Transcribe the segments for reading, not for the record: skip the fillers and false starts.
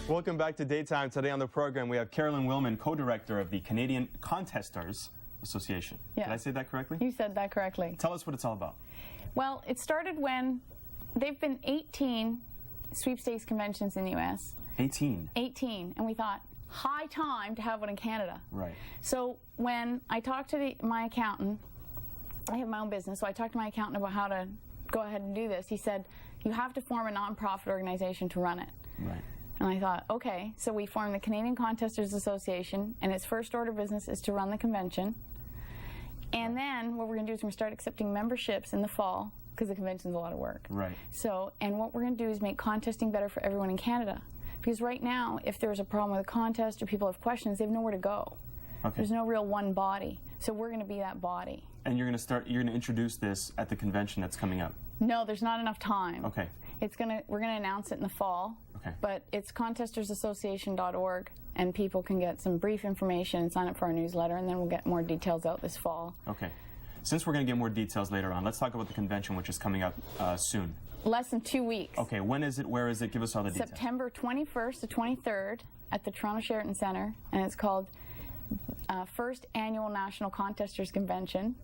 Welcome back to Daytime. Today on the program, we have Carolyn Willman, co-director of the Canadian Contestors Association. Yeah. Did I say that correctly? You said that correctly. Tell us what it's all about. Well, it started when they've been 18 sweepstakes conventions in the U.S. 18? 18. And we thought, high time to have one in Canada. Right. So when I talked to my accountant, I have my own business, so I talked to my accountant about how to go ahead and do this. He said, you have to form a non-profit organization to run it. Right. And I thought, okay, so we formed the Canadian Contestors Association, and its first order of business is to run the convention. And then what we're going to do is we're going to start accepting memberships in the fall, because the convention's a lot of work. Right. So, and what we're going to do is make contesting better for everyone in Canada. Because right now, if there's a problem with a contest or people have questions, they have nowhere to go. Okay. There's no real one body. So we're going to be that body. And you're going to introduce this at the convention that's coming up? No, there's not enough time. Okay. We're going to announce it in the fall. Okay. But it's contestersassociation.org, and people can get some brief information and sign up for our newsletter, and then we'll get more details out this fall. Okay. Since we're going to get more details later on, let's talk about the convention, which is coming up soon. Less than 2 weeks. Okay. When is it? Where is it? Give us all the details. September 21st to 23rd at the Toronto Sheraton Centre, and it's called First Annual National Contesters Convention.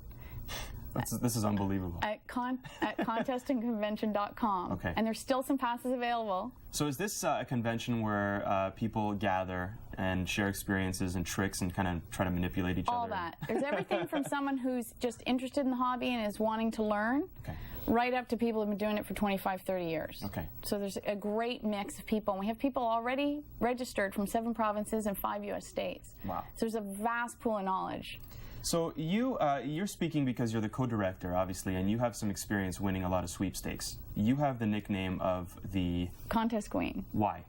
This is unbelievable. At contestingconvention.com. Okay. And there's still some passes available. So is this a convention where people gather and share experiences and tricks and kind of try to manipulate each other? All that. There's everything from someone who's just interested in the hobby and is wanting to learn, okay, right up to people who've been doing it for 25, 30 years. Okay. So there's a great mix of people. And we have people already registered from 7 provinces and 5 U.S. states. Wow. So there's a vast pool of knowledge. So you're speaking because you're the co-director, obviously, and you have some experience winning a lot of sweepstakes. You have the nickname of the Contest Queen. Why?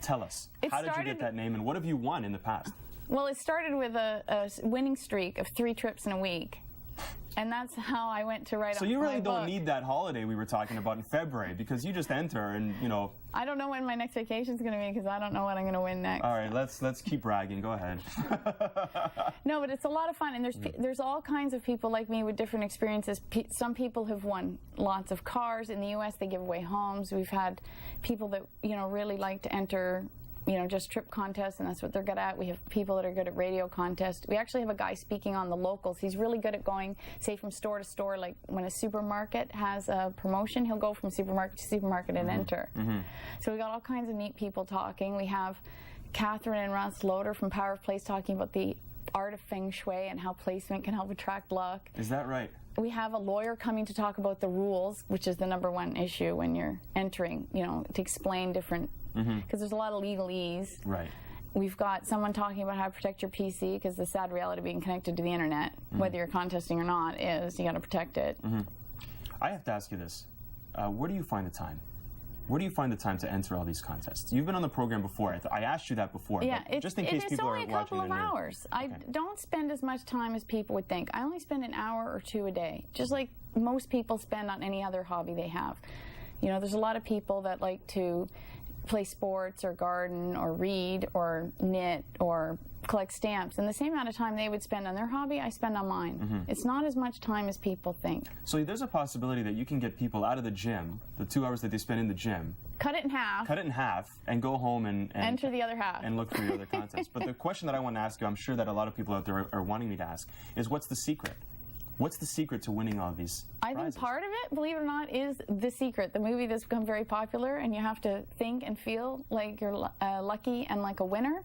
Tell us. How did you get that name, and what have you won in the past? Well, it started with a winning streak of 3 trips in a week. And that's how I went to write. So you really don't need that holiday we were talking about in February, because you just enter and, you know. I don't know when my next vacation is going to be, because I don't know what I'm going to win next. All right, let's keep bragging. Go ahead. No, but it's a lot of fun, and there's all kinds of people like me with different experiences. Some people have won lots of cars. In the U.S., they give away homes. We've had people that, you know, really like to enter, you know, just trip contests, and that's what they're good at. We have people that are good at radio contests. We actually have a guy speaking on the locals. He's really good at going, say, from store to store. Like when a supermarket has a promotion, he'll go from supermarket to supermarket and enter. So we got all kinds of neat people talking. We have Catherine and Russ Loader from Power of Place talking about the art of feng shui and how placement can help attract luck. Is that right? We have a lawyer coming to talk about the rules, which is the #1 issue when you're entering, you know, to explain different, because there's a lot of legalese. Right. We've got someone talking about how to protect your PC, because the sad reality of being connected to the internet, whether you're contesting or not, is you got to protect it. I have to ask you this. Where do you find the time? Where do you find the time to enter all these contests? You've been on the program before. I asked you that before. Yeah, but just in case people are watching. It's only a couple of hours. I don't spend as much time as people would think. I only spend an hour or 2 a day, just like most people spend on any other hobby they have. You know, there's a lot of people that like to play sports or garden or read or knit or collect stamps, and the same amount of time they would spend on their hobby, I spend on mine. It's not as much time as people think. So there's a possibility that you can get people out of the gym, the 2 hours that they spend in the gym, cut it in half, and go home and enter the other half and look for your other contests. But the question that I want to ask you, I'm sure that a lot of people out there are wanting me to ask, is what's the secret? What's the secret to winning all these prizes? I think part of it, believe it or not, is The Secret, the movie that's become very popular, and you have to think and feel like you're lucky and like a winner,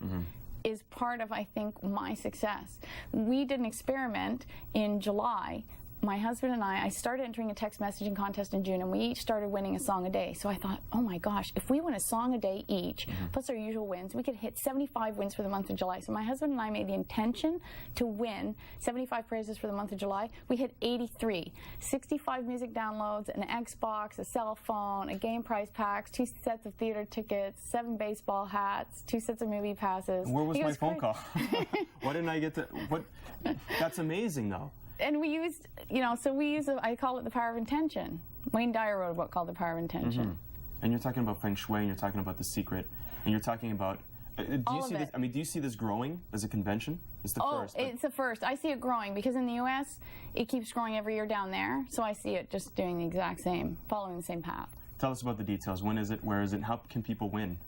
is part of, I think, my success. We did an experiment in July. My husband and I started entering a text messaging contest in June, and we each started winning a song a day. So I thought, oh my gosh, if we win a song a day each, plus our usual wins, we could hit 75 wins for the month of July. So my husband and I made the intention to win 75 prizes for the month of July. We hit 83. 65 music downloads, an Xbox, a cell phone, a game prize packs, 2 sets of theater tickets, 7 baseball hats, 2 sets of movie passes. Where was my phone call? Why didn't I get to... What? That's amazing, though. And we used, you know, I call it the power of intention. Wayne Dyer wrote a book called The Power of Intention. And you're talking about feng shui, and you're talking about The Secret, and you're talking about... do you see this? I mean, do you see this growing as a convention? It's the first. Oh, it's the first. I see it growing because in the U.S. it keeps growing every year down there. So I see it just doing the exact same, following the same path. Tell us about the details. When is it? Where is it? How can people win?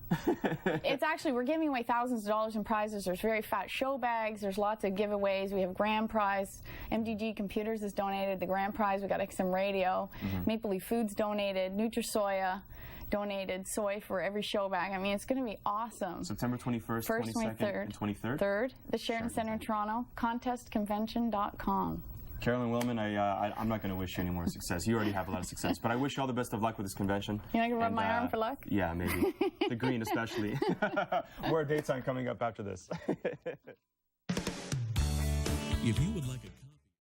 It's actually, we're giving away thousands of dollars in prizes. There's very fat show bags. There's lots of giveaways. We have grand prize. MDG Computers has donated the grand prize. We got XM Radio. Maple Leaf Foods donated. Nutrisoya donated soy for every show bag. I mean, it's going to be awesome. September 21st, 22nd, and 23rd? 3rd, the Sheraton Centre in Toronto, contestconvention.com. Carolyn Willman, I'm not going to wish you any more success. You already have a lot of success. But I wish you all the best of luck with this convention. You're not going to rub my arm for luck? Yeah, maybe. The green especially. More dates on coming up after this. If you would like a